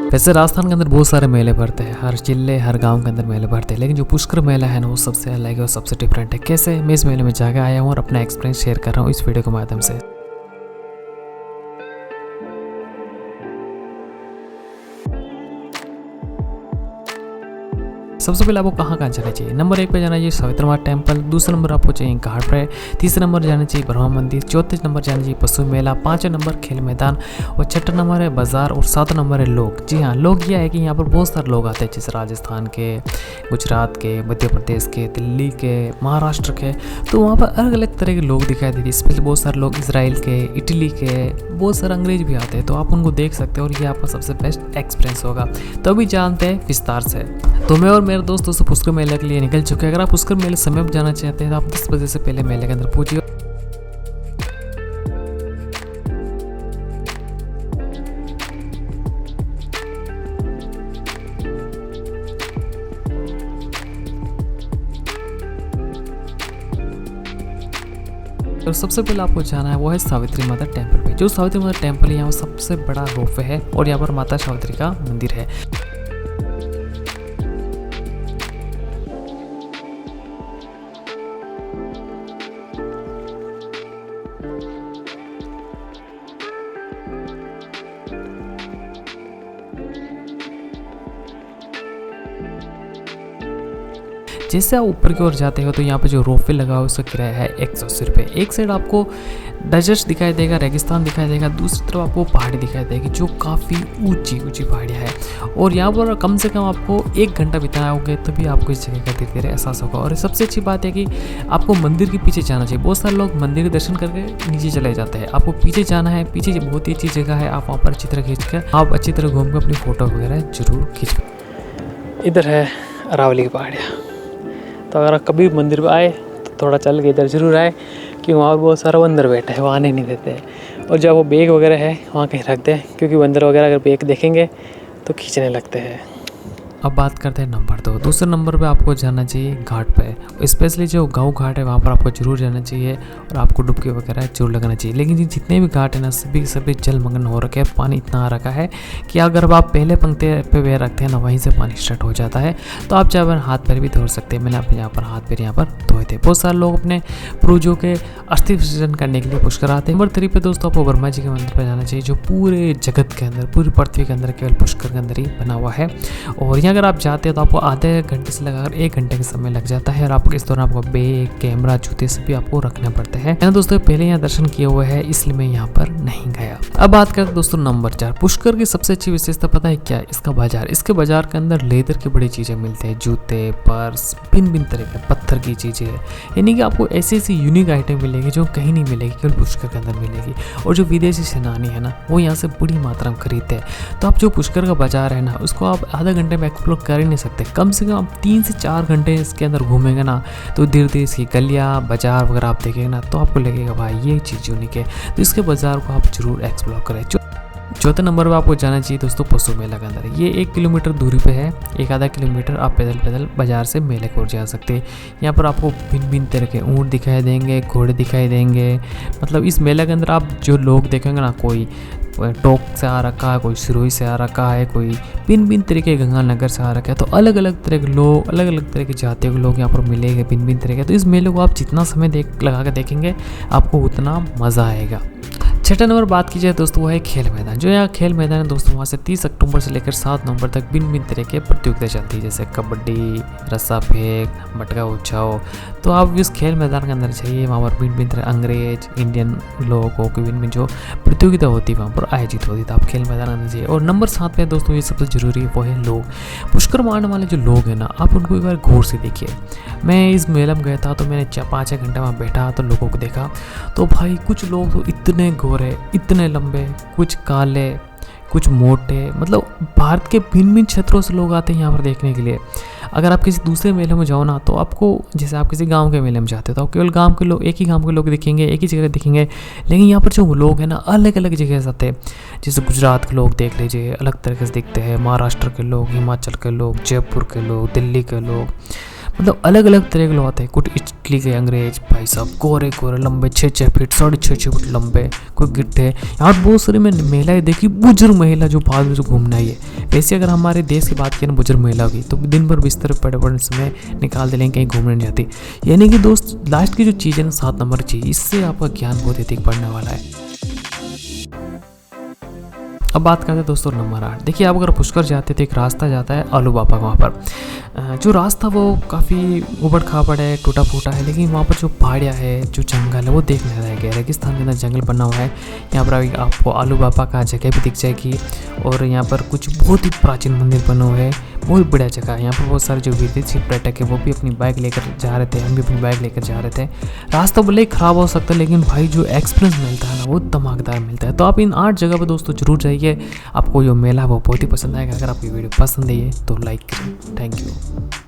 वैसे राजस्थान के अंदर बहुत सारे मेले भरते हैं, हर जिले हर गांव के अंदर मेले भरते हैं, लेकिन जो पुष्कर मेला है ना वो सबसे अलग है और सबसे डिफरेंट है। कैसे मैं इस मेले में जाकर आया हूँ और अपना एक्सपीरियंस शेयर कर रहा हूँ इस वीडियो के माध्यम से। सबसे पहले आपको कहाँ कहाँ जाना चाहिए। नंबर 1 पे जाना चाहिए सावित्री माता टेम्पल, दूसरा नंबर आपको चाहिए घाट पे, तीसरा नंबर जाना चाहिए ब्रह्मा मंदिर, चौथे नंबर जाना चाहिए पशु मेला, पाँचवें नंबर खेल मैदान और छठा नंबर है बाजार और सातवां नंबर है लोग। जी हाँ, लोग यह है कि यहाँ पर बहुत सारे लोग आते हैं, जैसे राजस्थान के, गुजरात के, मध्य प्रदेश के, दिल्ली के, महाराष्ट्र के। तो वहाँ पर अलग अलग तरह के लोग दिखाई देते हैं, स्पेशली बहुत सारे लोग इसराइल के, इटली के, बहुत सारे अंग्रेज भी आते हैं। तो आप उनको देख सकते हैं और ये आपका सबसे बेस्ट एक्सपीरियंस होगा। तो अभी जानते हैं विस्तार से। तो मैं और मेरे दोस्त दोस्तों पुष्कर मेले के लिए निकल चुके हैं। अगर आप पुष्कर मेले समय पर जाना चाहते हैं तो आप 10 बजे से पहले मेले के अंदर पहुंचिए। और सबसे पहले आपको जाना है वो है सावित्री माता टेम्पल पे। जो सावित्री माता टेम्पल है यहाँ सबसे बड़ा रोपवे है और यहाँ पर माता सावित्री का मंदिर है। जैसे आप ऊपर की ओर जाते हो तो यहाँ पे जो रोपवे लगा हुआ है उसका किराया है 180 रुपये। एक साइड आपको डेजर्ट दिखाई देगा, रेगिस्तान दिखाई देगा, दूसरी तरफ आपको पहाड़ी दिखाई देगी जो काफ़ी ऊंची ऊंची पहाड़ियाँ हैं। और यहाँ पर कम से कम आपको 1 घंटा बिताओगे तभी आपको इस जगह का धीरे धीरे एहसास होगा। और सबसे अच्छी बात है कि आपको मंदिर के पीछे जाना चाहिए। बहुत सारे लोग मंदिर के दर्शन करके नीचे चले जाते हैं, आपको पीछे जाना है। पीछे बहुत ही अच्छी जगह है, आप वहाँ पर अच्छी तरह खींच कर आप अच्छी तरह घूम कर अपनी फ़ोटो वगैरह जरूर खींच। इधर है अरावली की पहाड़ियाँ। तो अगर आप कभी मंदिर पे आए तो थोड़ा चल के इधर ज़रूर आए, क्योंकि वहाँ बहुत सारा बंदर बैठा है, वो आने नहीं देते। और जब वो बैग वगैरह है वहाँ कहीं रख दें, क्योंकि बंदर वगैरह अगर बैग देखेंगे तो खींचने लगते हैं। अब बात करते हैं नंबर 2। दूसरे नंबर पे आपको जाना चाहिए घाट पे। स्पेशली जो गाँव घाट है वहाँ पर आपको जरूर जाना चाहिए और आपको डुबकी वगैरह जरूर लगाना चाहिए। लेकिन जितने भी घाट है ना सभी जलमग्न हो रखे हैं, पानी इतना आ रखा है कि अगर आप पहले पंक्ति पे पैर रखते हैं ना वहीं से पानी स्टार्ट हो जाता है। तो आप चाहे हाथ पैर भी धो सकते हैं। मैंने अपने यहाँ पर हाथ पैर यहाँ पर धोए थे। बहुत सारे लोग अपने पूर्वजों के अस्थि विसर्जन करने के लिए पुष्कर आते हैं। नंबर 3 पे दोस्तों आपको ब्रह्मा जी के मंदिर पर जाना चाहिए, जो पूरे जगत के अंदर, पूरी पृथ्वी के अंदर केवल पुष्कर के अंदर ही बना हुआ है। और यहाँ अगर आप जाते हैं तो आपको आधे घंटे से लगाकर 1 घंटे का समय लग जाता है। और आपको इस दौरान आपको बैग, कैमरा, जूते सभी आपको रखने पड़ते हैं। मैंने दोस्तों पहले यहाँ दर्शन किए हुए हैं, इसलिए मैं यहाँ पर नहीं गया। अब बात करते हैं दोस्तों नंबर 4। पुष्कर की सबसे अच्छी विशेषता पता है क्या? इसका बाजार। इसके बाजार के अंदर लेदर की बड़ी चीजें मिलती है, जूते, पर्स, भिन्न तरह के पत्थर की चीजें, यानी कि आपको ऐसी ऐसी यूनिक आइटम मिलेगी जो कहीं नहीं मिलेगी, केवल पुष्कर के अंदर मिलेगी। और जो विदेशी सेनानी है ना वो यहाँ से बड़ी मात्रा में खरीदते हैं। तो आप जो पुष्कर का बाजार है ना उसको आप आधा घंटे में एक्सप्लोर कर ही नहीं सकते। कम से कम 3 से 4 घंटे इसके अंदर घूमेंगे ना तो धीरे धीरे इसकी गलियाँ, बाजार वगैरह आप देखेंगे ना तो आपको लगेगा भाई ये चीज़ यूनिक है। तो इसके बाजार को आप जरूर एक्सप्लोर करें। चौथे नंबर पर आपको जाना चाहिए दोस्तों पशु मेला के अंदर। ये 1 किलोमीटर दूरी पे है, 1 आधा किलोमीटर आप पैदल बाजार से मेले को जा सकते हैं। यहाँ पर आपको भिन्न तरह के ऊँट दिखाई देंगे, घोड़े दिखाई देंगे। मतलब इस मेले के अंदर आप जो लोग देखेंगे ना, कोई टोक से आ रखा है, कोई सिरोही से आ रखा है, कोई भिन्न तरीके के गंगानगर से आ रखा है। तो अलग अलग तरह के लोग, अलग अलग तरह की जातियों के लोग यहाँ पर मिलेंगे, भिन्न तरह के। तो इस मेले को आप जितना समय लगा कर देखेंगे आपको उतना मज़ा आएगा। छठा नंबर बात की जाए दोस्तों वो है खेल मैदान। जो यहाँ खेल मैदान है दोस्तों वहाँ से 30 अक्टूबर से लेकर 7 नवंबर तक भिन्न तरह के प्रतियोगिता चलती है, जैसे कबड्डी, रस्सा फेंक, मटका उछाओ। तो आप इस खेल मैदान के अंदर जाइए, वहाँ पर भिन्न तरह अंग्रेज, इंडियन लोगों की भिन्न जो प्रतियोगिता होती है वहाँ पर आयोजित होती है। तो आप खेल मैदान आना चाहिए। और नंबर 7 पे दोस्तों ये सबसे जरूरी है वो है लोग। पुष्कर मारने वाले जो लोग हैं ना आप उनको एक बार गौर से देखिए। मैं इस मेला में गया था तो मैंने 5-6 घंटे वहाँ बैठा तो लोगों को देखा। तो भाई कुछ लोग तो इतने गोरे, इतने लंबे, कुछ काले, कुछ मोटे, मतलब भारत के भिन्न क्षेत्रों से लोग आते हैं यहाँ पर देखने के लिए। अगर आप किसी दूसरे मेले में जाओ ना तो आपको, जैसे आप किसी गांव के मेले में जाते हो तो आप केवल गांव के लोग, एक ही गांव के लोग दिखेंगे, एक ही जगह दिखेंगे। लेकिन यहाँ पर जो लोग हैं ना अलग अलग जगह से आते हैं। जैसे गुजरात के लोग देख लीजिए अलग तरीके से दिखते हैं, महाराष्ट्र के लोग, हिमाचल के लोग, जयपुर के लोग, दिल्ली के लोग, मतलब अलग अलग तरह के लोग आते हैं। कुछ इटली के अंग्रेज भाई साहब, गोरे गोरे लंबे 6-6 फीट 6.5 फीट लंबे, कोई गिट्टे। यहाँ बहुत सारी मैंने महिलाएं देखी, बुजुर्ग महिला जो बाद में जो घूमने आई है। वैसे अगर हमारे देश की बात की ना बुजुर्ग महिला की, तो दिन भर बिस्तर पर पड़े पड़े समय निकाल दे, लेकिन कहीं घूमने नहीं जाती। यानी कि दोस्त लास्ट की जो चीज़ है ना 7 नंबर चीज़, इससे आपका ज्ञान बहुत अधिक बढ़ने वाला है। अब बात करते हैं दोस्तों नंबर 8। देखिए आप अगर पुष्कर जाते तो एक रास्ता जाता है आलू बाबा वहाँ पर। जो रास्ता वो काफ़ी उबड़ खाबड़ है, टूटा फूटा है, लेकिन वहाँ पर जो पहाड़ियाँ है, जो जंगल है वो देखने रह गया। रेगिस्तान के अंदर जंगल बना हुआ है। यहाँ पर आपको आलू बाबा का जगह भी दिख जाएगी, और यहाँ पर कुछ बहुत ही प्राचीन मंदिर बने हुए हैं। बहुत बढ़िया जगह है। यहाँ पर बहुत सारे जो विदेशी पर्यटक है वो भी अपनी बाइक लेकर जा रहे थे, हम भी अपनी बाइक लेकर जा रहे थे। रास्ता भले ही ख़राब हो सकता है, लेकिन भाई जो एक्सपीरियंस मिलता है ना वो धमाकेदार मिलता है। तो आप इन 8 जगह पर दोस्तों जरूर जाइए, आपको जो मेला वो बहुत ही पसंद आएगा। अगर आपको वीडियो पसंद आई है तो लाइक करें। Thank you.